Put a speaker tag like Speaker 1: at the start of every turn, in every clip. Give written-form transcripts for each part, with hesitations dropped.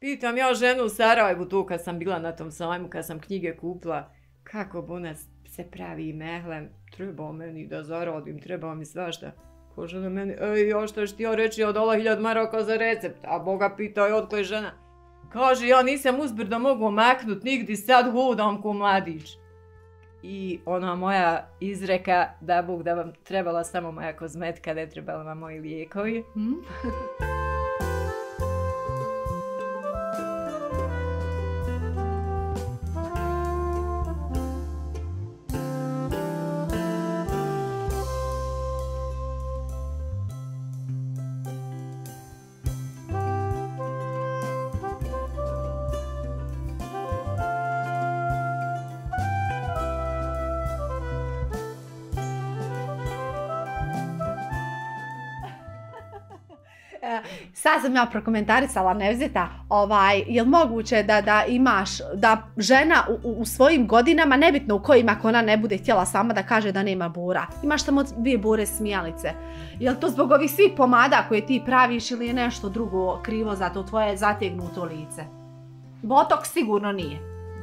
Speaker 1: Pitam ja ženu u Sarajevu tu kad sam bila na tom sajmu, kad sam knjige kupila, kako bi ona se pravi mehlem, treba meni da zaradim, treba mi svašta. Kaže na meni, ja što ti ja reći, ja dala 1000 maraka za recept, a Boga pitao je otko je žena. Kaže, ja nisam uzbrdo mogu maknut nigdje, sad hodam ko mladić. I ona moja izreka, da Bog da vam trebala samo moja kozmetika, da je trebala vam moji lijekovi.
Speaker 2: Sad sam ja prokomentarisala Nevzeta, je li moguće da imaš, da žena u svojim godinama, nebitno u kojim, ako ona ne bude htjela sama da kaže da nema bora, imaš samo 2 bore smijalice. Je li to zbog ovih svih pomada koje ti praviš ili je nešto drugo krivo za to tvoje zategnuto lice? Botoks sigurno nije.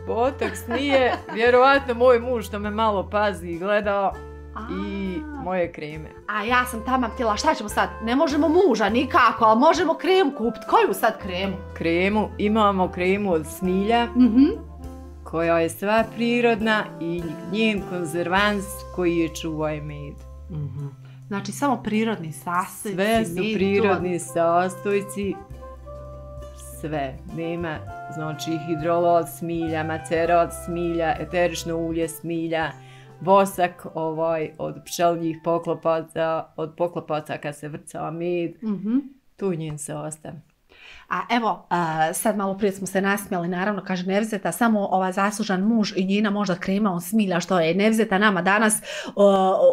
Speaker 1: Botoks nije, vjerovatno moj muž što me malo pazi i gledao. I moje kreme.
Speaker 2: A ja sam tamo htjela, šta ćemo sad? Ne možemo muža nikako, ali možemo kremu kupiti. Koju sad kremu?
Speaker 1: Kremu, imamo kremu od smilja, koja je sva prirodna i njen konzervans koji je čuvaj med.
Speaker 2: Znači samo prirodni sastojci.
Speaker 1: Sve su prirodni sastojci, sve. Nema, znači hidrola od smilja, macera od smilja, eterično ulje smilja, vosak od pčelinjih poklopaca, od poklopaca kad se vrcava med, tu je njen sastav.
Speaker 2: A evo, sad malo prije smo se nasmijali, naravno, kaže Nevzeta, samo zaslužan muž i njena možda krema od smilja, što je Nevzeta nama danas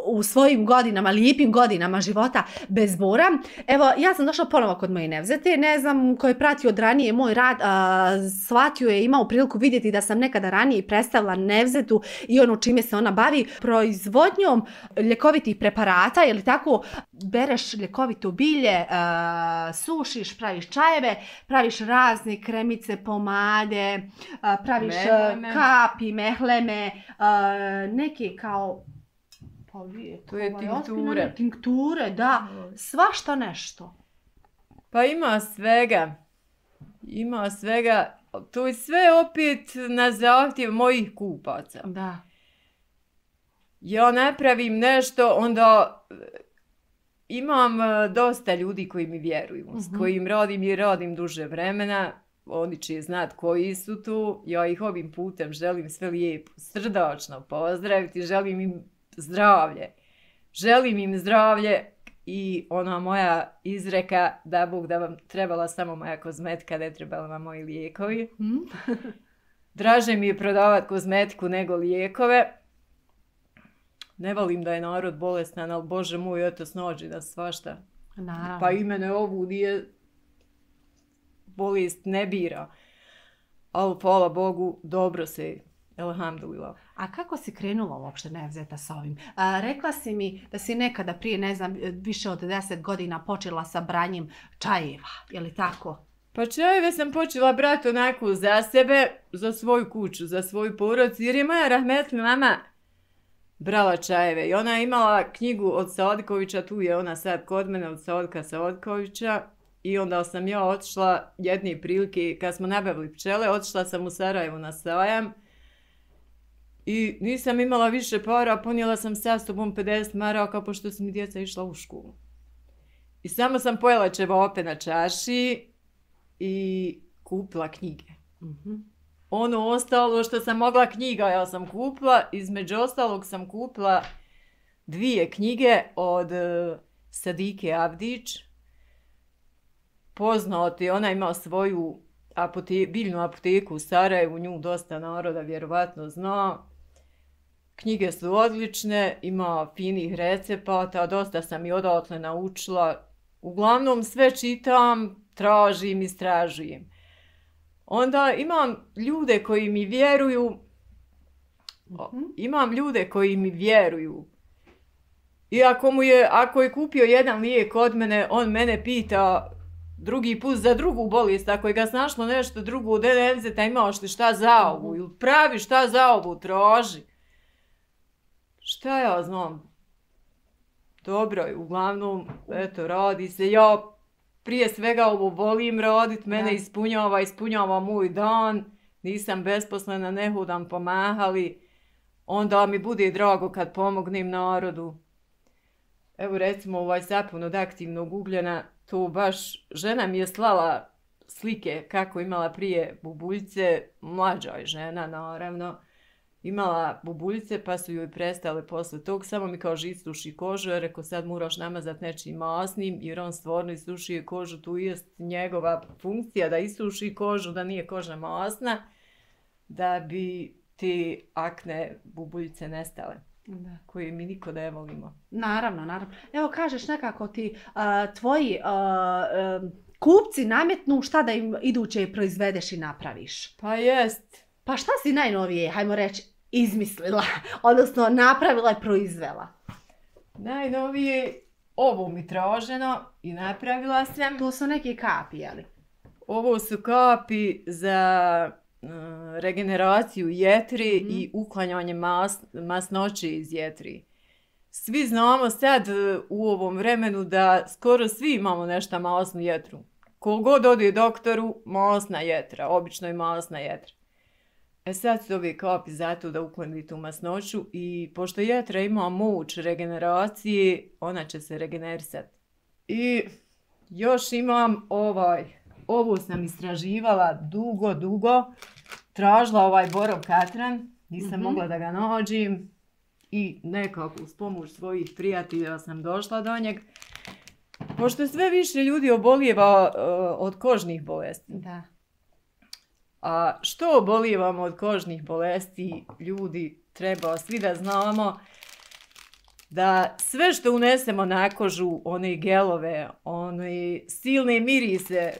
Speaker 2: u svojim godinama, lijepim godinama života bez bora. Evo, ja sam došla ponovo kod moje Nevzete, ne znam ko je pratio od ranije moj rad, shvatio je, imao priliku vidjeti da sam nekada ranije predstavila Nevzetu i ono čime se ona bavi, proizvodnjom ljekovitih preparata, ili tako, bereš ljekovito bilje, sušiš, praviš čajeve, praviš razne kremice, pomade, praviš kapi, mehleme, neke kao...
Speaker 1: To je tinkture.
Speaker 2: Tinkture, da. Svašta nešto.
Speaker 1: Pa ima svega. Ima svega. To je sve opet na zahtjev mojih kupaca.
Speaker 2: Da.
Speaker 1: Ja napravim nešto, onda... Imam dosta ljudi koji mi vjeruju, s kojim radim i radim duže vremena, oni će znat koji su tu, ja ih ovim putem želim sve lijepo, srdačno pozdraviti, želim im zdravlje. Želim im zdravlje i ona moja izreka, da Bog da vam trebala samo moja kozmetika, da je trebala vam moji lijekovi. Draže mi je prodavati kozmetiku nego lijekove. Ne volim da je narod bolestan, ali Bože moj, eto snađi da svašta.
Speaker 2: Naravno.
Speaker 1: Pa i mene ovu nije bolest ne bira. Ali hvala Bogu, dobro se, elhamdulillah.
Speaker 2: A kako si krenula uopšte Nevzeta s ovim? Rekla si mi da si nekada prije, ne znam, više od 10 godina počela sa branjem čajeva, je li tako?
Speaker 1: Pa čajeve sam počela brati onako za sebe, za svoju kuću, za svoju porodicu, jer je moja rahmetli mama brala čajeve i ona je imala knjigu od Saodikovića, tu je ona sad kod mene od Saodika Saodikovića i onda sam ja otišla jedne prilike kad smo nabavili pčele, otišla sam u Sarajevo na sajam i nisam imala više para, ponijela sam sa sobom 50 maraka pošto su mi djeca išla u školu. I samo sam pojela ćevape na čaši i kupila knjige. Ono ostalo što sam mogla knjiga, ja sam kupila, između ostalog sam kupila 2 knjige od Sadike Avdić. Poznati, ona ima svoju biljnu apoteku u Sarajevu, nju dosta naroda vjerovatno zna. Knjige su odlične, ima finih recepata, dosta sam i odatle naučila. Uglavnom sve čitam, tražim, istražujem. Onda imam ljude koji mi vjeruju, i ako je kupio jedan lijek od mene, on mene pita drugi put za drugu bolest, ako je ga snašlo nešto drugo, Nevzeta imaš li šta za ovu, ili pravi šta za ovu, traži. Šta ja znam? Dobro, uglavnom, eto, radi se. Ja prije svega ovo volim radit, mene ispunjava moj dan, nisam besposlena, ne hodam pomahali, onda mi bude drago kad pomognem narodu. Evo recimo ovaj sapun od aktivnog ugljena, to baš, žena mi je slala slike kako imala prije bubuljce, mlađa je žena naravno, imala bubuljce pa su joj prestale posle tog, samo mi kao isuši kožu, jer rekao sad moraš namazat nečim masnim, jer on stvarno isušio kožu, tu jest njegova funkcija da isuši kožu, da nije koža masna, da bi te akne bubuljce nestale. Da. Koje mi niko ne volimo.
Speaker 2: Naravno. Evo kažeš nekako ti tvoji kupci nametnu šta da im iduće proizvedeš i napraviš.
Speaker 1: Pa jest.
Speaker 2: Pa šta si najnovije, hajmo reći, izmislila, odnosno napravila i proizvela?
Speaker 1: Najnovije ovo mi traženo i napravila sam.
Speaker 2: To su neke kapi, jeli?
Speaker 1: Ovo su kapi za regeneraciju jetri i uklanjanje masnoće iz jetri. Svi znamo sad u ovom vremenu da skoro svi imamo nešto masnu jetru. Kogod ode doktoru, masna jetra, obično je masna jetra. Sad su ove kapi zato da ukloni tu masnoću i pošto jetra ima moć regeneracije, ona će se regenerisati. I još imam ovo sam istraživala dugo, tražila ovaj borov katran, nisam mogla da ga nađem i nekako uz pomoć svojih prijatelja sam došla do njeg. Pošto sve više ljudi obolijeva od kožnih bolesti.
Speaker 2: Da.
Speaker 1: A što obolijevamo od kožnih bolesti, ljudi, treba svi da znamo da sve što unesemo na kožu, one gelove, one silne mirise,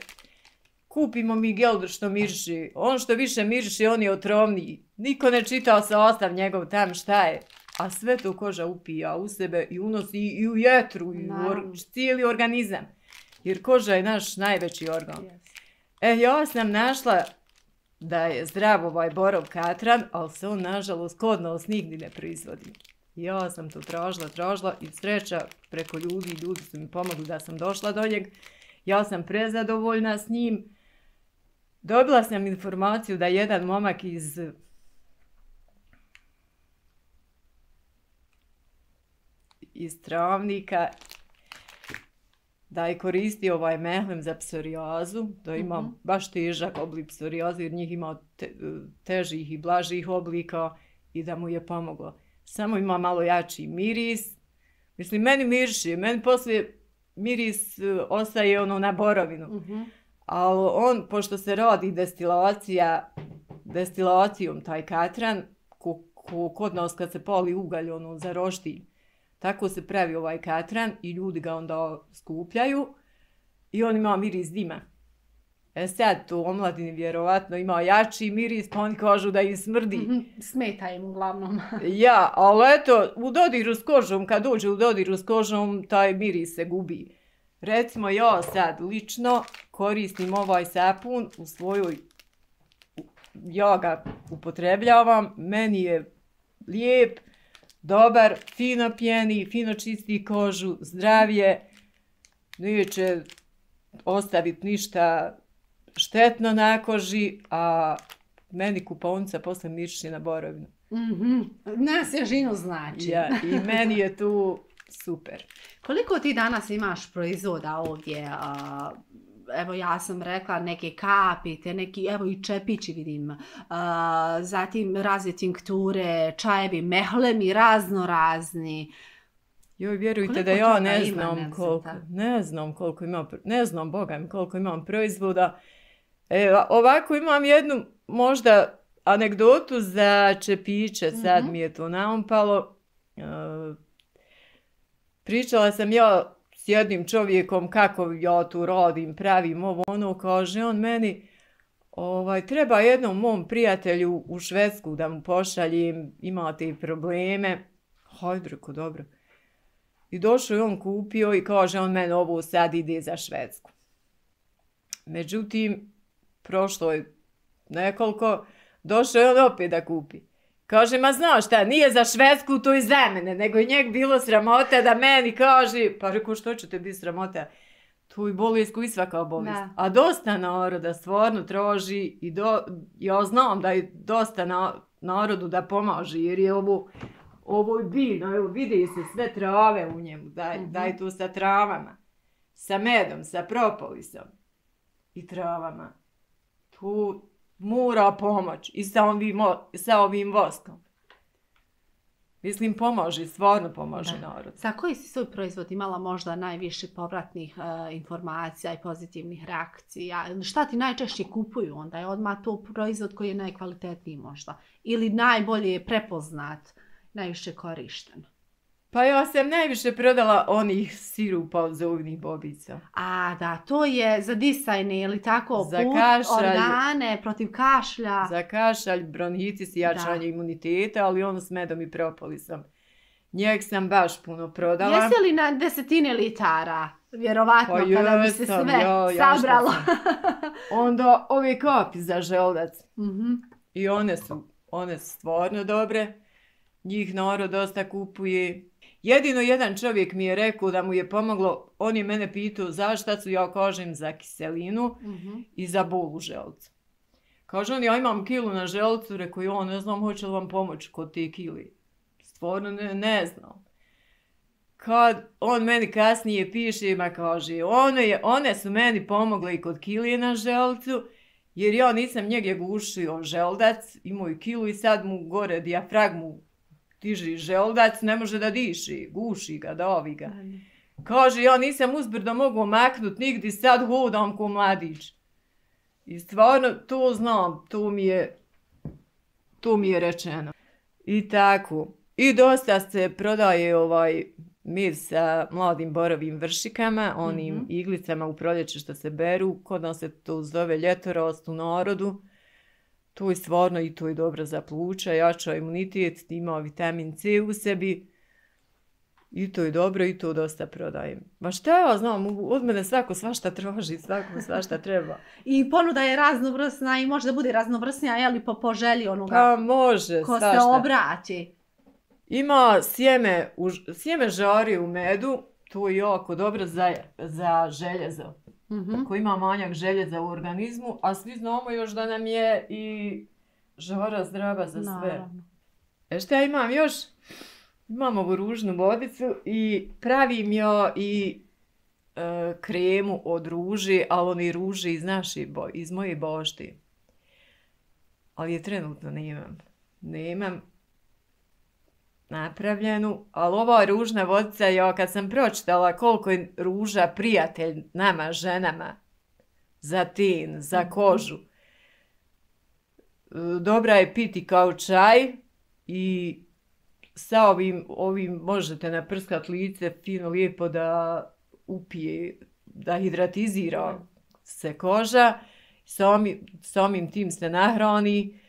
Speaker 1: kupimo mi gel što miriši, on što više miriši, on je otrovniji. Niko ne čitao sastav njegov tam šta je, a sve to koža upija u sebe i unosi i u jetru, i u cijeli organizam. Jer koža je naš najveći organ. Ja sam našla da je zdrav ovaj borov katran, ali se on nažalost kod nas nigdje ne proizvodi. Ja sam to tražila i sreća preko ljudi su mi pomogli da sam došla do njeg. Ja sam prezadovoljna s njim. Dobila sam informaciju da jedan momak iz Travnika da je koristio ovaj mehlem za psorijazu, da ima baš težak oblik psorijaze jer njih ima težih i blažih oblika i da mu je pomoglo. Samo ima malo jači miris. Mislim, meni miriši, meni poslije miris ostaje na borovinu. Ali on, pošto se radi destilacijom taj katran, kod nas kad se pali ugalj za roštilj, tako se pravi ovaj katran i ljudi ga onda skupljaju i on ima miris dima. Sad to omladini vjerovatno ima jači miris, pa oni kažu da im smrdi.
Speaker 2: Smeta im uglavnom.
Speaker 1: Ja, ali eto, u dodiru s kožom, kad dođe u dodiru s kožom, taj miris se gubi. Recimo ja sad lično koristim ovaj sapun u svojoj, ja ga upotrebljavam, meni je lijep, dobar, fino pjeni, fino čisti kožu, zdravije, neće ostaviti ništa štetno na koži, a meni kupovnica posle miriši na borovinu.
Speaker 2: Na svježinu znači.
Speaker 1: Ja, i meni je tu super.
Speaker 2: Koliko ti danas imaš proizvoda ovdje? Evo ja sam rekla neke kapi, te neki, evo i čepići vidim, zatim razne tinkture, čajevi, mehlemi, razno razni.
Speaker 1: Joj, vjerujte da ja ne znam koliko imam, ne znam Boga mi koliko imam proizvoda. Ovako imam jednu možda anegdotu za čepiće, sad mi je to naumpalo. Pričala sam ja s jednim čovjekom kako ja tu radim, pravim ovo ono, kaže on meni, treba jednom mom prijatelju u Švedsku da mu pošaljem, imate probleme. Hajde, reko, dobro. I došao je on kupio i kaže on meni ovo sad ide za Švedsku. Međutim, prošlo je nekoliko, došao je on opet da kupi. Kaže, ma znaš šta, nije za Švedsku to iz mene, nego je njeg bilo sramota da meni kaže, pa rekao, što će te biti sramota? Tu i bolest koji svaka bolest.
Speaker 2: Da.
Speaker 1: A dosta naroda stvarno traži i ja znam da je dosta narodu da pomaže, jer je ovo je biljno, evo vidi se sve trave u njemu, da je tu sa travama, sa medom, sa propolisom i travama. Tu mora pomoć i sa ovim voskom. Mislim, stvarno pomože narod.
Speaker 2: Za koji si svoj proizvod imala možda najviše povratnih informacija i pozitivnih reakcija? Šta ti najčešće kupuju onda? Je odmah to proizvod koji je najkvalitetniji možda? Ili najbolje je prepoznat, najviše korišten?
Speaker 1: Pa ja sam najviše prodala onih sirupa od zubnih bobica.
Speaker 2: A da, to je za disajne ili tako,
Speaker 1: za kašalj,
Speaker 2: organe, protiv kašlja.
Speaker 1: Za kašalj, bronhitis i jačanje imuniteta, ali ono s medom i propolisom. Njeg sam baš puno prodala.
Speaker 2: Jesi li na 10 litara? Vjerovatno, kada bi se sve sabralo.
Speaker 1: Onda ove kapi za želudac. I one su stvarno dobre. Njih narod dosta kupuje. Jedino jedan čovjek mi je rekao da mu je pomoglo, on je mene pitao zašto su, ja kažem za kiselinu i za bol u želucu. Kaže on, ja imam kilu na želucu, rekao ja ne znam hoće li vam pomoći kod te kili. Stvarno ne znam. Kad on meni kasnije piše, ma kaže, one su meni pomogle i kod kilije na želucu, jer ja nisam njega gušio želudac, imao i kilu i sad mu gore dijafragmu tiži želudac, ne može da diši, guši ga, davi ga. Kaže, ja nisam uzbrdo mogu maknut nigdje, sad hodam ko mladić. I stvarno, to znam, to mi je rečeno. I tako. I dosta se prodaje med sa mladim borovim vršikama, onim iglicama u proljeće što se beru, kod nas se to zove ljetorast u narodu. To je stvarno i to je dobro za pluća, jača imunitet, ima vitamin C u sebi. I to je dobro i to dosta prodajem. Ma šta ja znam, od mene svako svašta traži, svako svašta treba.
Speaker 2: I ponuda je raznovrsna i može da bude raznovrsnija, je li po želji onoga
Speaker 1: pa može,
Speaker 2: ko
Speaker 1: svašta.
Speaker 2: se obrati.
Speaker 1: Ima sjeme žari u medu, to je jako dobro za željezo. Ako ima manjak željeza u organizmu, a svi znamo još da nam je i žara zdrava za sve. Šta imam još? Imam ovu ružnu vodicu i pravim joj i kremu od ruži, ali oni ruži iz moje bašti. Ali je trenutno nemam napravljenu, ali ova ružna vodica, ja kad sam pročitala koliko je ruža prijatelj nama, ženama, za ten, za kožu, dobra je piti kao čaj i sa ovim možete naprskat lice fino lijepo da upije, da hidratizira se koža, samim tim se nahrani,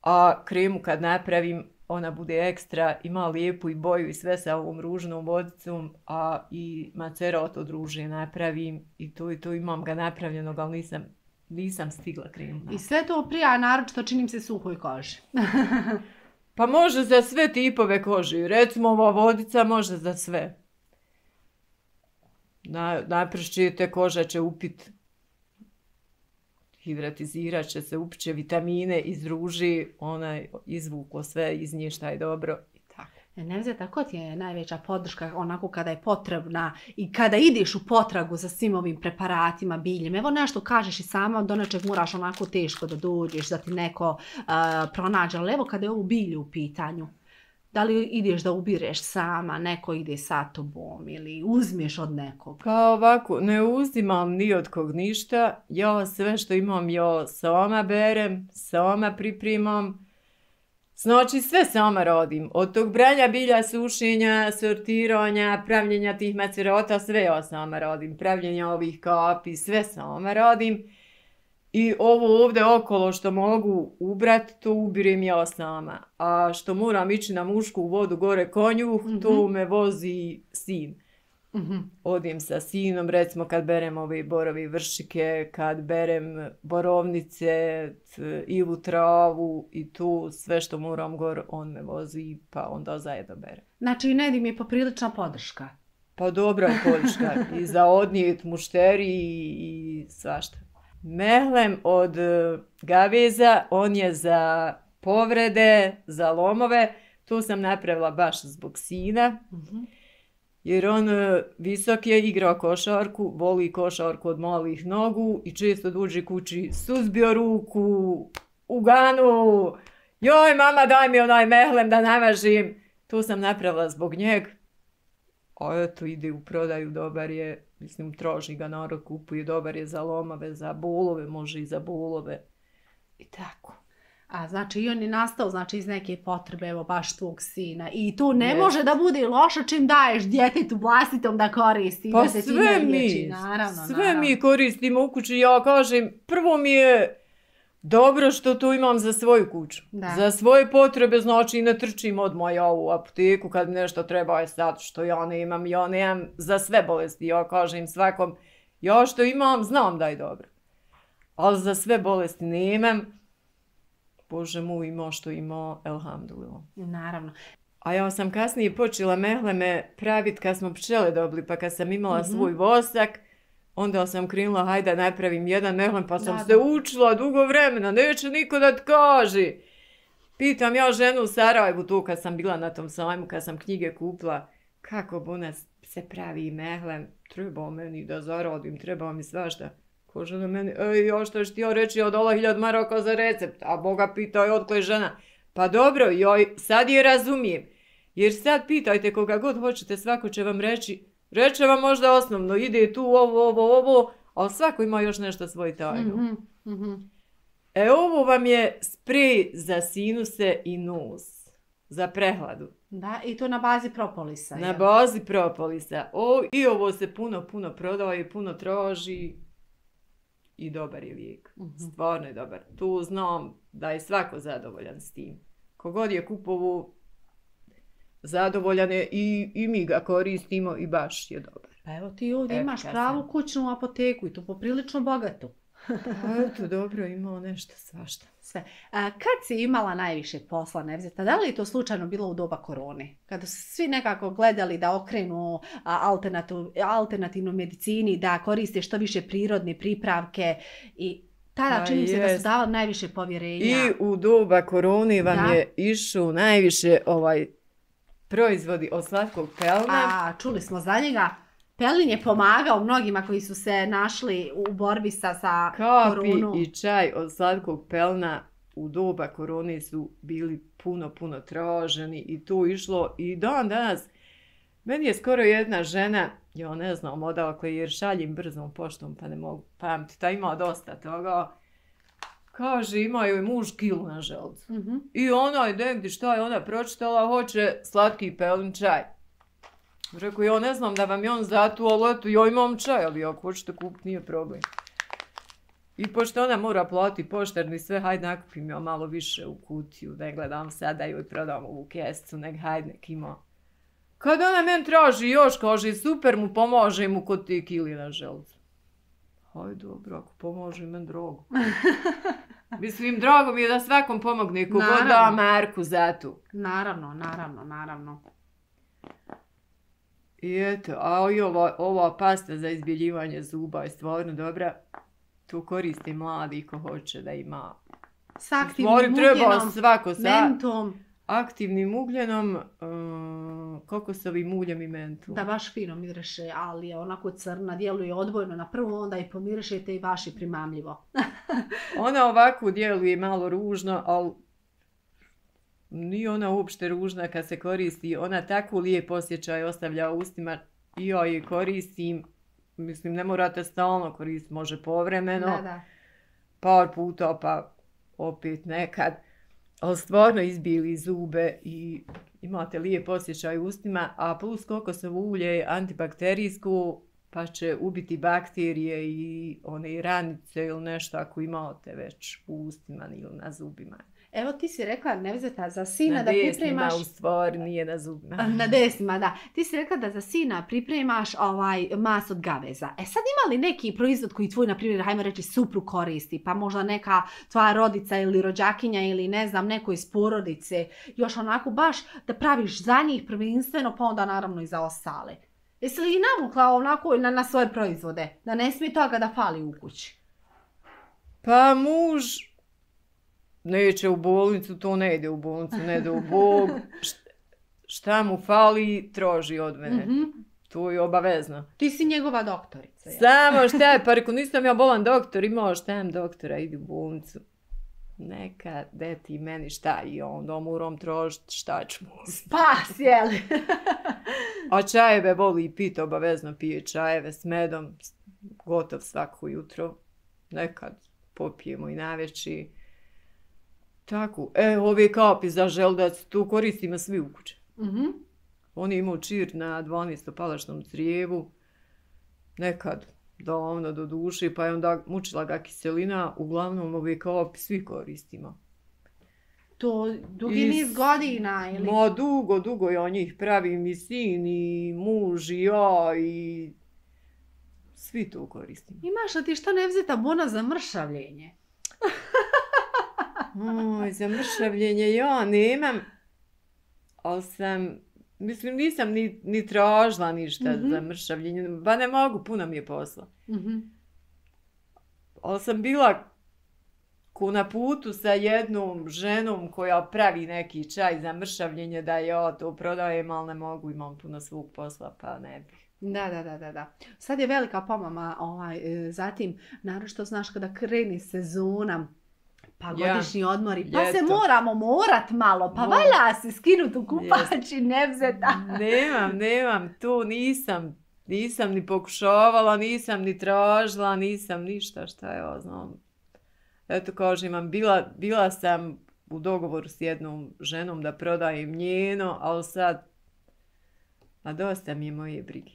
Speaker 1: a kremu kad napravim ona bude ekstra, ima lijepu i boju i sve sa ovom ružnom vodicom, a i macerat od ruže napravim i to imam ga napravljenog, ali nisam stigla kremu.
Speaker 2: I sve to prija naročito činim se suhoj koži.
Speaker 1: Pa može za sve tipove kože. Recimo ova vodica može za sve. Napršćete, koža će upit, hidratizirat će se, upiće vitamine iz ruži, ona izvuklo sve iz nje šta je dobro.
Speaker 2: Nevzeta, tako ti je najveća podrška onako kada je potrebna i kada ideš u potragu za svim ovim preparatima, biljem. Evo nešto kažeš i sama, do nečeg moraš onako teško da dođeš, da ti neko pronađe, ali evo kada je ovo bilje u pitanju, da li ideš da ubireš sama, neko ide sa tobom ili uzmeš od nekog?
Speaker 1: Pa ovako, ne uzimam ni od kog ništa, ja sve što imam ja sama berem, sama pripremam. Znači sve sama radim, od tog branja bilja, sušenja, sortiranja, pravljenja tih macerata, sve ja sama radim, pravljenja ovih kapi, sve sama radim. I ovo ovdje okolo što mogu ubrati, to ubirem ja sama. A što moram ići na mušku vodu gore konju, to me vozi sin. Odim sa sinom, recimo kad berem ove borove vršike, kad berem borovnice, ivu travu i tu sve što moram gor, on me vozi pa onda zajedno berem.
Speaker 2: Znači Nedim je poprilična podrška.
Speaker 1: Pa dobra je podrška i za odnijet mušteri i svašta. Mehlem od Gaveza, on je za povrede, za lomove, to sam napravila baš zbog sina. Jer on visok je, igrao košarku, voli košarku od malih nogu i često dođe kući, suzbio ruku, u ganu, joj mama daj mi onaj mehlem da namažim. To sam napravila zbog njeg. A eto, ide u prodaju, dobar je, mislim, troši ga narod, kupuje, dobar je za lomove, za bolove, može i za bolove. I tako.
Speaker 2: A znači i on je nastao znači iz neke potrebe, evo baš tvog sina. I to ne može da bude loše čim daješ djetetu vlastitom da koristi.
Speaker 1: Pa
Speaker 2: da se
Speaker 1: sve mi, sve mi koristimo u kući. Ja kažem, prvo mi je dobro što to imam za svoju kuću. Da. Za svoje potrebe, znači ne trčim odmah ja u apoteku kad mi nešto treba je sad što ja nemam za sve bolesti. Ja kažem svakom, ja što imam znam da je dobro. Ali za sve bolesti nemam. Bože mu ima što ima, elhamdulillah.
Speaker 2: Naravno.
Speaker 1: A ja sam kasnije počela mehleme praviti kad smo pčele dobili, pa kad sam imala svoj vosak, onda sam krenula, hajde napravim jedan mehlem, pa sam se učila dugo vremena, neće niko da ti kaže. Pitam ja ženu u Sarajevu tu kad sam bila na tom sajmu, kad sam knjige kupila, kako bu nas se pravi mehlem, treba meni da zaradim, treba mi svašta. Kože na meni, ja što ti ja reći od 1000 maraka za recept, a Boga pitao odko je žena. Pa dobro, joj, sad je razumijem. Jer sad pitajte koga god hoćete, svako će vam reće vam možda osnovno, ide tu ovo, ali svako ima još nešto svoj tajnu. Ovo vam je sprej za sinuse i nos, za prehladu.
Speaker 2: Da, i to na bazi propolisa.
Speaker 1: Na bazi propolisa. I ovo se puno prodaje, puno traži. I dobar je lijek. Stvarno je dobar. Tu znam da je svako zadovoljan s tim. Kogod je kupovu zadovoljan je i mi ga koristimo i baš je dobar.
Speaker 2: Pa evo ti ovdje imaš pravu kućnu apoteku i to poprilično bogatu.
Speaker 1: Eto, dobro, imao nešto svašta.
Speaker 2: Sve. Kad si imala najviše posla, Nevzeta? Da li je to slučajno bilo u doba korone? Kada su svi nekako gledali da okrenu alternativnu medicini, da koriste što više prirodne pripravke i tada čini se da su davali najviše povjerenja.
Speaker 1: I u doba korone vam je išao najviše proizvodi od slatkog pelna.
Speaker 2: Čuli smo za njega. Pelin je pomagao mnogima koji su se našli u borbi sa koronom.
Speaker 1: Kapi i čaj od slatkog pelna u doba korone su bili puno traženi i to išlo i dan danas. Meni je skoro jedna žena, ja ne znam odakle jer šaljim brzom poštom pa ne mogu pamtiti, a ima dosta toga. Kaže, ima joj muž kilu na želucu. I ona je negdje šta je ona pročitala, hoće slatki pelin čaj. Rekao, ja ne znam da vam je on zato, ali eto, ja imam čaj, ali ako hoćete kupiti, nije problem. I pošto ona mora platiti poštarni sve, hajde nakupim ja malo više u kutiju, ne gledam sada joj prodam ovu kesicu, hajde nek ima. Kad ona meni traži još, kaže, super mu pomože mu kod te kili na želucu. Hajde, dobro, ako pomože meni drago. Mislim, drago mi je da svakom pomogne, kogod da Marku za tu.
Speaker 2: Naravno.
Speaker 1: I eto, a i ova pasta za izbjeljivanje zuba je stvarno dobra. Tu koristi mladi ko hoće da ima.
Speaker 2: S aktivnim ugljenom,
Speaker 1: svako
Speaker 2: mentom.
Speaker 1: Aktivnim ugljenom, kokosovim uljem i mentom.
Speaker 2: Da baš fino miriše, ali je onako crna, djeluje odbojno na prvo, onda i pomirišete i baš je primamljivo.
Speaker 1: Ona ovako djeluje malo ružno, ali nije ona uopšte ružna kad se koristi. Ona tako lijep osjećaj ostavlja u ustima i ja je koristim. Mislim, ne morate stalno koristiti, može povremeno. Par puta, pa opet nekad. Ali stvarno izbili zube i imate lijep osjećaj u ustima, a plus kokosovo ulje je antibakterijsko pa će ubiti bakterije i one ranice ili nešto ako imate već u ustima ili na zubima.
Speaker 2: Evo ti si rekla, Nevzeta, za sina
Speaker 1: na
Speaker 2: da pripremaš...
Speaker 1: u stvari, nije na zubima.
Speaker 2: Na desnima, da. Ti si rekla da za sina pripremaš mas od gaveza. E sad ima li neki proizvod koji tvoj, na primjer, hajmo reći, suprug koristi, pa možda neka tvoja rodica ili rođakinja ili ne znam, neko iz porodice, još onako baš da praviš za njih prvenstveno, pa onda naravno i za ostale. Jesi li i navukla onako na svoje proizvode? Da ne smije toga da fali u kući?
Speaker 1: Pa muž neće u bolnicu, to ne ide u bolnicu, ne ide u Bog. Šta mu fali, traži od mene. To je obavezno.
Speaker 2: Ti si njegova doktorica. Ja?
Speaker 1: Samo šta je, pa reko, nisam ja bolan doktor, imao šta imam doktora, idi u bolnicu. Neka, deti meni šta i onda moram trošiti šta ću mu.
Speaker 2: Spas, jeli?
Speaker 1: A čajeve voli i pit, obavezno pije čajeve s medom, gotov svako jutro. Nekad popijemo i navečer. Tako, ove kapi za želudac, tu koristimo svi u kući. Oni imaju čir na 12-palačnom crijevu, nekad davno do duše, pa je onda mučila ga kiselina, uglavnom ove kapi svi koristimo.
Speaker 2: To dugi niz godina ili?
Speaker 1: Ma dugo ja njih pravim i sin i muž i ja i svi to koristimo.
Speaker 2: Imaš li ti što Nevzeta bona za mršavljenje?
Speaker 1: Za mršavljenje ja nemam, ali nisam ni tražila ništa za mršavljenje, ba ne mogu, puno mi je posla. Ali sam bila na putu sa jednom ženom koja pravi neki čaj za mršavljenje, da ja to prodajem, ali ne mogu, imam puno svog posla, pa ne bih.
Speaker 2: Da. Sad je velika pomama, zatim, naročito znaš kada kreni sezona, pa godišnji odmori, pa se moramo morat malo, pa valja se skinuti u kupači, Nevzeta.
Speaker 1: Nemam, tu nisam ni pokušavala, nisam ni tražila, nisam ništa, šta ja znam. Eto, kažem, bila sam u dogovoru s jednom ženom da prodajem njeno, ali sad, dosta mi je moje brige.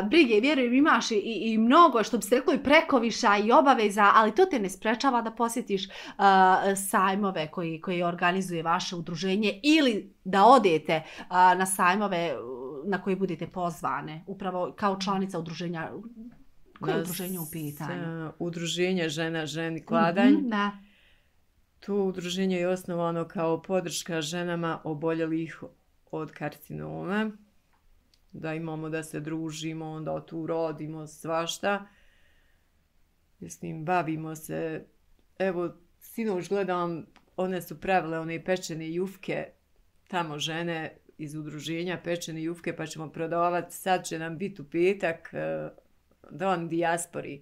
Speaker 2: Brige, vjerujem, imaš i mnogo, što bi se reklo, i prekoviša i obaveza, ali to te ne sprečava da posjetiš sajmove koji organizuje vaše udruženje ili da odete na sajmove na koje budete pozvane, upravo kao članica udruženja. Koje je udruženje u pitanju?
Speaker 1: Udruženje Žena ženi Kladanj.
Speaker 2: Da.
Speaker 1: To udruženje je osnovano kao podrška ženama oboljelih od karcinoma. Da imamo da se družimo, da tu rodimo svašta. S njim bavimo se. Evo, sinoć gledam, one su pravile one pečene jufke, tamo žene iz udruženja pečene jufke, pa ćemo prodavati. Sad će nam biti u petak dan dijaspori.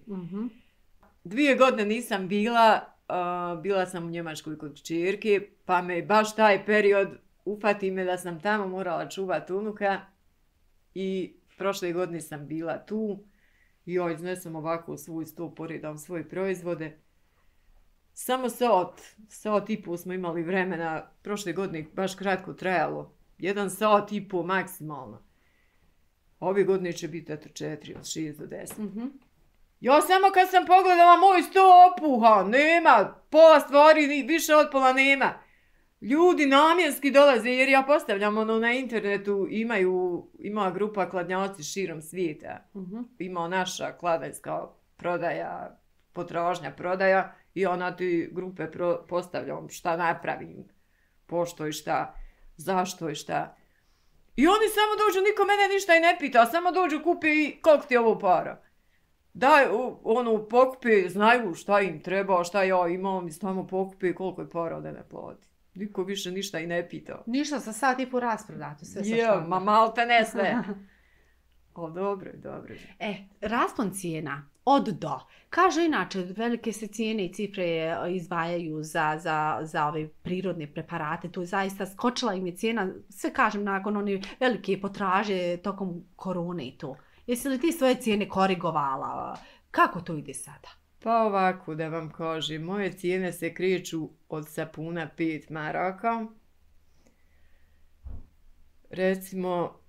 Speaker 1: 2 godine nisam bila sam u Njemačkoj kod kćerke, pa me baš taj period ufati me da sam tamo morala čuvati unuka. I prošle godine sam bila tu i ja iznesem ovako u svoj sto, poredam svoje proizvode. Samo sat i pol smo imali vremena, prošle godine baš kratko trajalo. 1 sat i pol maksimalno. Ove godine će biti 4, od 6 do 10. Ja samo kad sam pogledala moj sto opuha, nema, pola stvari, više od pola nema. Ljudi namjenski dolaze jer ja postavljam na internetu, ima grupa kladnjaci širom svijeta. Ima naša kladanjska prodaja, potražnja prodaja i ona ti grupe postavljam šta napravim, pošto i šta, zašto i šta. I oni samo dođu, niko mene ništa i ne pita, samo dođu kupi i koliko ti je ovo para. Daj, pokupi, znaju šta im treba, šta ja imam i samo pokupi koliko je para da ne plati. Niko više ništa i ne pita.
Speaker 2: Ništa, sa sat i po rasprodato, sve sa
Speaker 1: što. Ma malte ne sve. O, dobro.
Speaker 2: Raspon cijena od do. Kaže inače, velike se cijene i cifre izdvajaju za ove prirodne preparate. Tu je zaista skočila im je cijena, sve kažem, nakon one velike potraže tokom korone i to. Jesi li ti svoje cijene korigovala? Kako to ide sada?
Speaker 1: Pa ovako da vam kažem, moje cijene se kreću od sapuna 5 maraka. recimo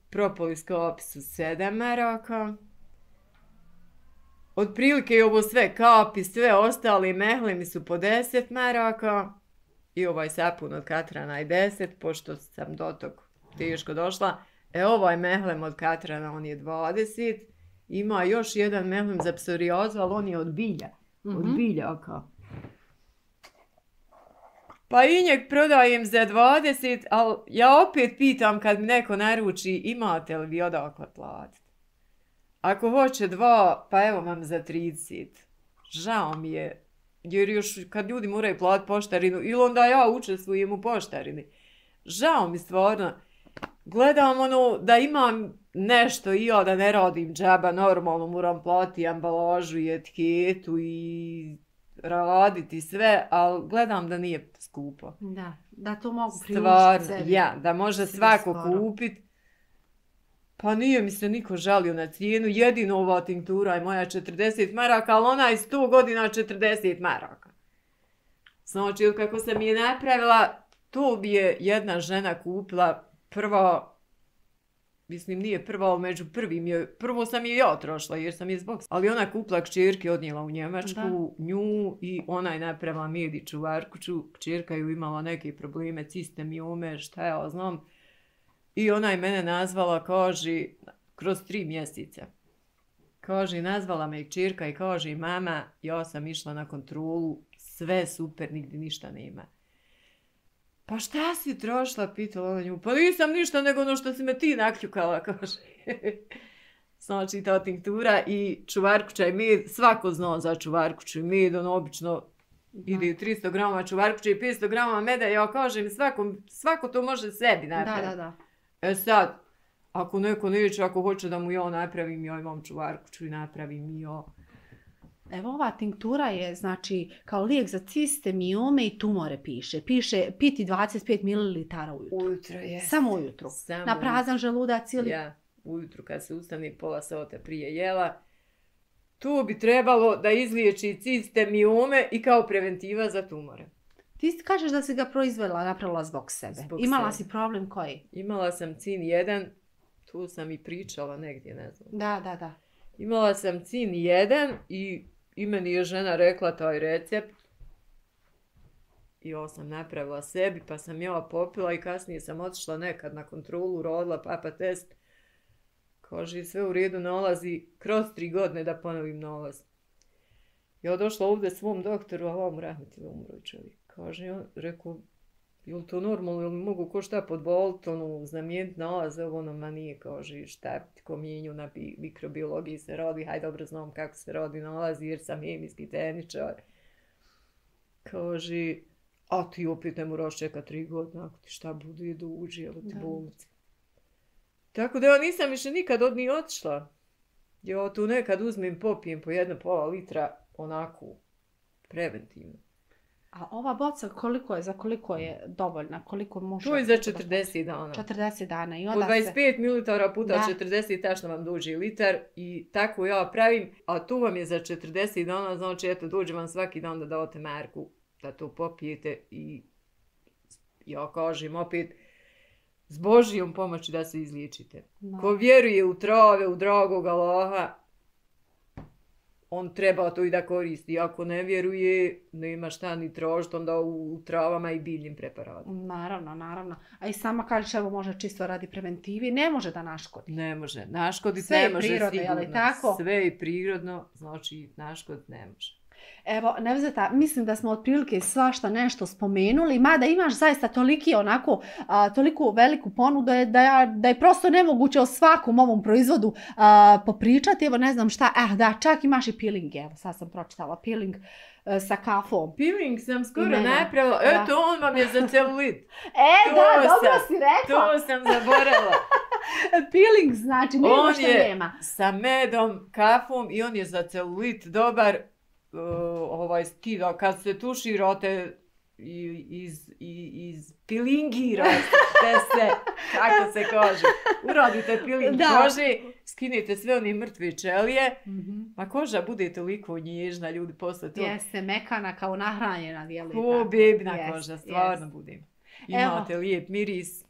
Speaker 1: propolis kapi su 7 maraka. Otprilike i ovo sve kapi, sve ostali mehlimi su po 10 maraka. I ovaj sapun od katrana je 10, pošto sam do tog teško došla. Ovaj mehlem od katrana, on je 20. Ima još jedan mehlem za psorijazu, ali on je od bilja. Od biljaka. Pa i njeg prodajem za 20, ali ja opet pitam kad mi neko naruči imate li vi odakle platiti. Ako hoće 2, pa evo vam za 30. Žao mi je, jer još kad ljudi moraju platiti poštarinu, ili onda ja učestvujem u poštarini. Žao mi stvarno. Gledam da imam nešto i ja da ne radim džaba, normalno moram platiti ambalažu i etiketu i raditi sve, ali gledam da nije skupo.
Speaker 2: Da to mogu priuštiti sebi.
Speaker 1: Ja, da može svako kupiti. Pa nije mi se niko žalio na cijenu, jedino ova tinktura je moja 40 maraka, ali ona je 100 godina 40 maraka. Znači, kako sam je napravila, to bi je jedna žena kupila prva, mislim nije prva, ali među prvim. Prvo sam je ja trošila jer sam je zbog. Ali ona kupila kćerke, odnijela u Njemačku, nju i ona je napravila med i čuvarkuću. Kćerka ju imala neke probleme, ciste miome, šta ja znam. I ona je mene nazvala, kaže, kroz 3 mjeseca. Kaže, nazvala me kćerka i kaže, mama, ja sam išla na kontrolu, sve super, nigdje ništa nema. Pa šta si trošila, pitala ona nju. Pa nisam ništa nego ono što si me ti nakljukala, kaže. Znači ta tinktura i čuvarkuća i med, svako zna za čuvarkuću i med, ono obično ide 300 grama čuvarkuće i 500 grama meda. Ja kažem, svako to može sebi napraviti.
Speaker 2: Da.
Speaker 1: Sad, ako neko neće, ako hoće da mu ja napravim, ja imam čuvarkuću i napravim i ja.
Speaker 2: Evo ova tinktura je znači kao lijek za ciste, miome i tumore piše. Piše piti 25 ml ujutru.
Speaker 1: Ujutro je.
Speaker 2: Samo ujutru. Na prazan želudac ili...
Speaker 1: Ja, ujutru kad se ustane pola sata prije jela. Tu bi trebalo da izliječi ciste, miome i kao preventiva za tumore.
Speaker 2: Ti kažeš da si ga proizvela, napravila zbog sebe. Imala si problem koji?
Speaker 1: Imala sam cin 1, tu sam i pričala negdje, ne znam.
Speaker 2: Da.
Speaker 1: Imala sam cin 1 i meni je žena rekla taj recept. I ja sam napravila sebi, pa sam ja popila i kasnije sam otišla nekad na kontrolu, rodila papa test. Kaže, sve u redu, nalazi kroz 3 godine da ponovim nalaz. Ja došla ovdje svom doktoru, a vam rahmetili umro čovjek. Kaže, on rekao, je li to normalno, je li mogu ko šta pod Boltonu zamijeniti nalaz, ono, ma nije, kaže, šta ko mijenju na mikrobiologiji se radi, hajde dobro znam kako se radi nalaz, jer sam hemijski tehničar. Kaže, a ti opet ne moraš čekati 3 godine, ako ti šta bude duži, ali ti bolnice. Tako da ja nisam više nikad od njih otišla. Ja tu nekad uzmem, popijem po 1,5 litra, onako, preventivno.
Speaker 2: A ova boca za koliko je dovoljna? Koliko može?
Speaker 1: To je za 40 dana.
Speaker 2: 40 dana. I
Speaker 1: po
Speaker 2: onda
Speaker 1: 25 ml puta 40 tačno vam dođe litar i tako ja pravim, a tu vam je za 40 dana, znači eto dođe vam svaki dan da date marku, da to popijete i ja kažem opet s Božijom pomoći da se izliječite. Ko vjeruje u trave, u dragog Allaha, on treba to i da koristi. Ako ne vjeruje, nema šta ni tražiti onda u travama i biljnim preparatima.
Speaker 2: Naravno. A i sama kažeš, evo može čisto radi preventivi, ne može da naškodi.
Speaker 1: Ne može. Naškoditi ne može sigurno. Sve je prirodno,
Speaker 2: ali tako?
Speaker 1: Sve je prirodno, znači naškoditi ne može.
Speaker 2: Evo, Nevzeta, mislim da smo otprilike svašta nešto spomenuli, mada imaš zaista toliku veliku ponudu da je prosto nemoguće o svakom ovom proizvodu popričati. Evo, ne znam šta, čak imaš i peeling, evo, sad sam pročitala, peeling sa kafom.
Speaker 1: Peeling sam skoro napravila, eto on vam je za celulit.
Speaker 2: Dobro si rekla.
Speaker 1: To sam zaboravila.
Speaker 2: Peeling znači, nema što nema.
Speaker 1: On je sa medom, kafom i on je za celulit dobar. Kad se tuširate iz pilingirate se, kako se kaže, uradite piling kože, skinete sve one mrtve čelije, pa koža bude toliko nježna, ljudi posle to.
Speaker 2: Jeste, mekana kao nahranjena.
Speaker 1: Ko bebina koža, stvarno bude. Imate lijep miris.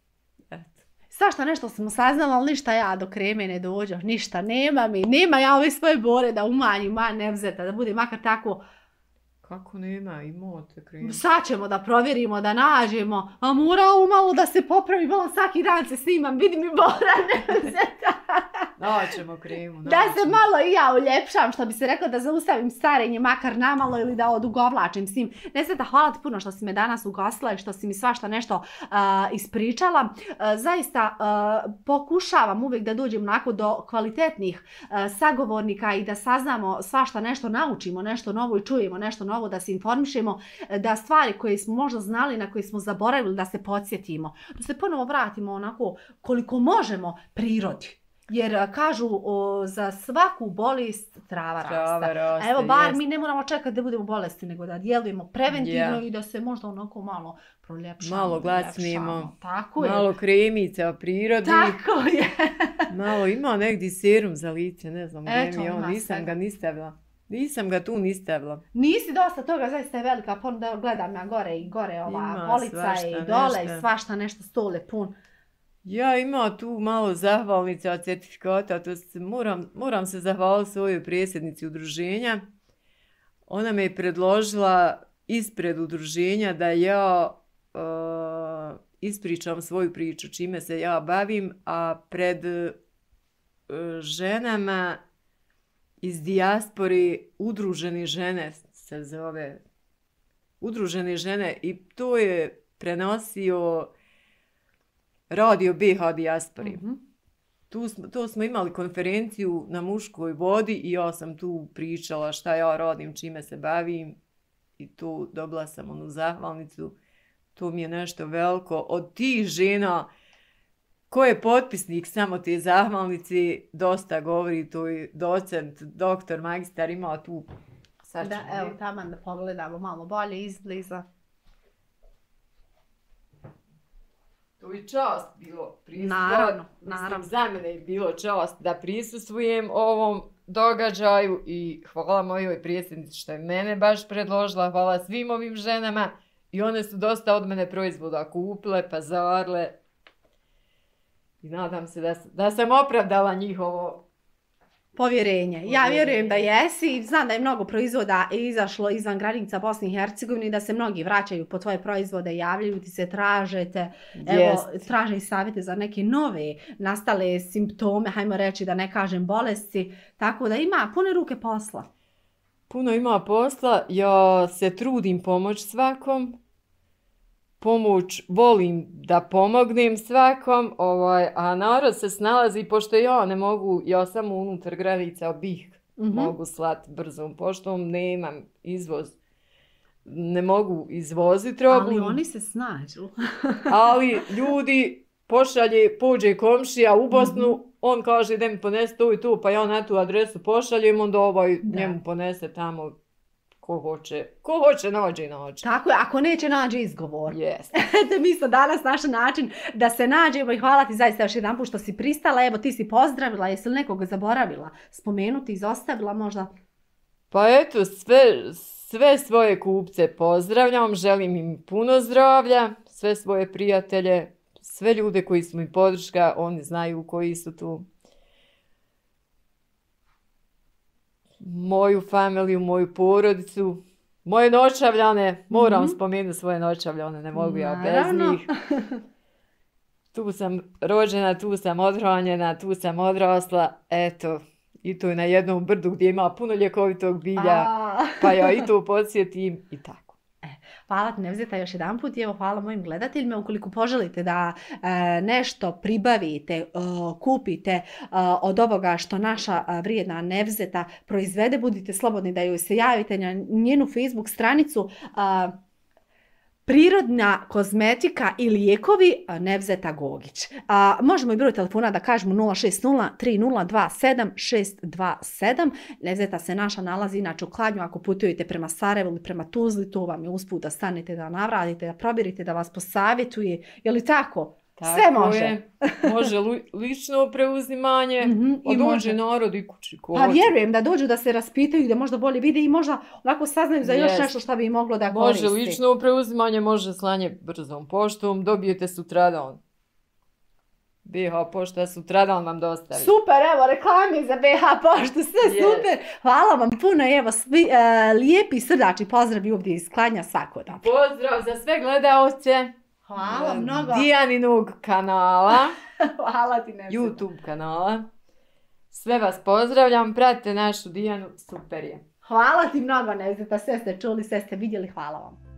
Speaker 2: Svašta nešto smo saznala, ali ništa ja do kreme ne dođem, ništa, nema ja ove svoje bore da umanjim, Nevzeta, da bude makar tako.
Speaker 1: Kako nema, imate kremu.
Speaker 2: Sad ćemo da provjerimo, da nađemo, a moramo malo da se popravi, malo svaki dan se snimam, vidi mi bora Nevzeta.
Speaker 1: Naćemo kremu.
Speaker 2: Da se malo i ja uljepšam, što bi se rekla, da zaustavim starenje makar namalo ili da odugovlačim s tim. Nevzeta, hvala ti puno što si me danas ugostila i što si mi svašta nešto ispričala. Zaista pokušavam uvijek da dođem onako do kvalitetnih sagovornika i da saznamo svašta nešto, naučimo nešto novo i čujemo nešto novo, da se informišemo, da stvari koje smo možda znali, na koje smo zaboravili, da se podsjetimo. Da se ponovo vratimo onako koliko možemo prirodi. Jer kažu za svaku bolest trava raste. Evo, bar mi ne moramo čekati da budemo bolesti, nego da djelujemo preventivno i da se možda onako malo proljepšamo.
Speaker 1: Malo glasnimo.
Speaker 2: Tako je.
Speaker 1: Malo kremice o prirodi.
Speaker 2: Tako je.
Speaker 1: Malo ima negdje serum za lice, ne znam gdje mi je on,
Speaker 2: nisam
Speaker 1: ga ni stavila. Nisam ga tu ni stavila.
Speaker 2: Nisi dosta toga, zaista je velika, da gledam ja gore i gore ova polica i dole i svašta nešto, stole pun.
Speaker 1: Ja imam tu malo zahvalnica od certifikata, to moram se zahvaliti svojoj predsjednici udruženja. Ona me je predložila ispred udruženja da ja ispričam svoju priču, čime se ja bavim, a pred ženama iz dijaspore Udružene žene se zove. Udružene žene i to je prenosio Radio BiH dijaspori. To smo imali konferenciju na Muškoj vodi i ja sam tu pričala šta ja radim, čime se bavim i tu dobila sam onu zahvalnicu. To mi je nešto veliko. Od tih žena ko je potpisnik samo te zahvalnice dosta govori, to je docent, doktor, magistar, imao tu.
Speaker 2: Da, evo taman da pogledamo malo bolje izbliza.
Speaker 1: To je čast bilo
Speaker 2: Naravno.
Speaker 1: Za mene je bilo čast da prisustvujem ovom događaju i hvala mojoj predsjednici što je mene baš predložila, hvala svim ovim ženama i one su dosta od mene proizvoda kupile, pazarile i nadam se da sam opravdala njihovo
Speaker 2: povjerenje. Ja vjerujem da jesi i znam da je mnogo proizvoda izašlo izvan granica Bosne i Hercegovine i da se mnogi vraćaju po tvoje proizvode, javljaju ti se, traže i savjete za neke nove nastale simptome, hajmo reći da ne kažem bolesti, tako da ima pune ruke posla.
Speaker 1: Puno ima posla, ja se trudim pomoći svakom, volim da pomognem svakom, a narod se snalazi, pošto ja ne mogu, ja samo unutar granica mogu slati brzom poštom, nemam izvoz, ne mogu izvoziti robu.
Speaker 2: Ali oni se snađu.
Speaker 1: Ali ljudi pođe komšija u Bosnu, on kaže da mi ponese to i to, pa ja na tu adresu pošaljem, onda njemu ponese tamo. Ko hoće nađe.
Speaker 2: Tako je, ako neće nađe izgovor.
Speaker 1: Yes.
Speaker 2: Eto, mi smo danas naš način da se nađemo i hvala ti zaista još jedan put što si pristala. Evo, ti si pozdravila, jesi li nekoga zaboravila spomenuti, izostavila možda?
Speaker 1: Pa eto, sve svoje kupce pozdravljam, želim im puno zdravlja, sve svoje prijatelje, sve ljude koji su mi podrška, oni znaju koji su tu. Moju familiju, moju porodicu, moje noćavljane, moram spomenuti svoje noćavljane, ne mogu ja bez njih. Tu sam rođena, tu sam odhranjena, tu sam odrasla, eto, i to je na jednom brdu gdje ima puno ljekovitog bilja, pa ja i to podsjetim i tako.
Speaker 2: Hvala ti Nevzeta još jedan put i evo hvala mojim gledateljima. Ukoliko poželite da nešto pribavite, kupite od ovoga što naša vrijedna Nevzeta proizvede, budite slobodni da joj se javite na njenu Facebook stranicu Prirodna kozmetika i lijekovi Nevzeta Gogić. Možemo i broj telefona da kažemo 060 3027 627. Nevzeta se naša nalazi inače u Kladnju. Ako putujete prema Sarajevu ili prema Tuzli, to vam je usput da stanete, da navratite, da probirite, da vas posavjetuje. Je li tako? Sve može.
Speaker 1: Može lično preuzimanje, dođe narod i kući.
Speaker 2: Pa vjerujem da dođu da se raspitaju, da možda bolje vide i možda onako saznaju za još nešto što bi moglo da koristi.
Speaker 1: Može lično preuzimanje, može slanje brzom poštom, dobijete sutradan BH pošta sutradan vam dostavi.
Speaker 2: Super, evo, reklame za BH poštu, sve super. Hvala vam puno, evo, svi lijepi srdačni pozdravi ovdje iz Klanja, svako dobro.
Speaker 1: Pozdrav za sve gledaoce.
Speaker 2: Hvala mnogo.
Speaker 1: Dijaninog kanala.
Speaker 2: Hvala ti, Nevzeta.
Speaker 1: YouTube kanala. Sve vas pozdravljam, pratite našu Dijanu, super je.
Speaker 2: Hvala ti mnogo, Nevzeta, sve ste čuli, sve ste vidjeli, hvala vam.